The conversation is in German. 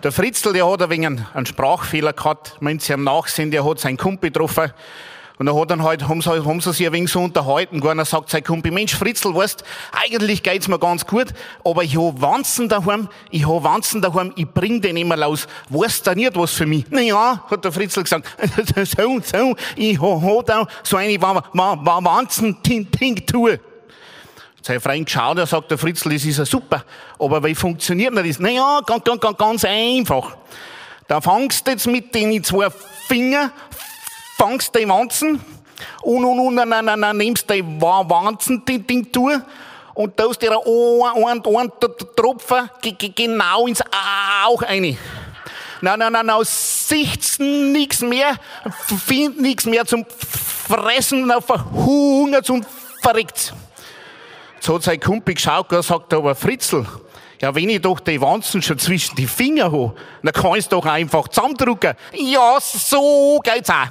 Der Fritzl, der hat ein wenig einen Sprachfehler gehabt, meint sie am Nachsehen, der hat seinen Kumpel getroffen. Und dann hat dann halt, haben sie sich ein wenig so unterhalten. Und dann sagt sein Kumpel, Mensch, Fritzl, weißt, eigentlich geht's mir ganz gut, aber ich hab Wanzen daheim, ich bring den immer raus. Weißt du nicht was für mich? Na ja, hat der Fritzl gesagt, so, ich hab da so eine Wanzen-Tinktur. Sein Freund geschaut, er sagt, der Fritzl, das ist ja super, aber wie funktioniert denn das? Na ja, ganz einfach. Da fangst du jetzt mit den 2 Fingern, fangst die Wanzen und dann nimmst die Wanzen-Tinktur und tust dir einen Tropfen genau ins Auge rein. Nein, sicht's nichts mehr, find nichts mehr zum Fressen, verhungert und verreckt. Jetzt hat sein Kumpel geschaut und sagt, aber Fritzl, ja, wenn ich doch die Wanzen schon zwischen die Finger habe, dann kann ich es doch einfach zusammendrücken. Ja, so geht's auch.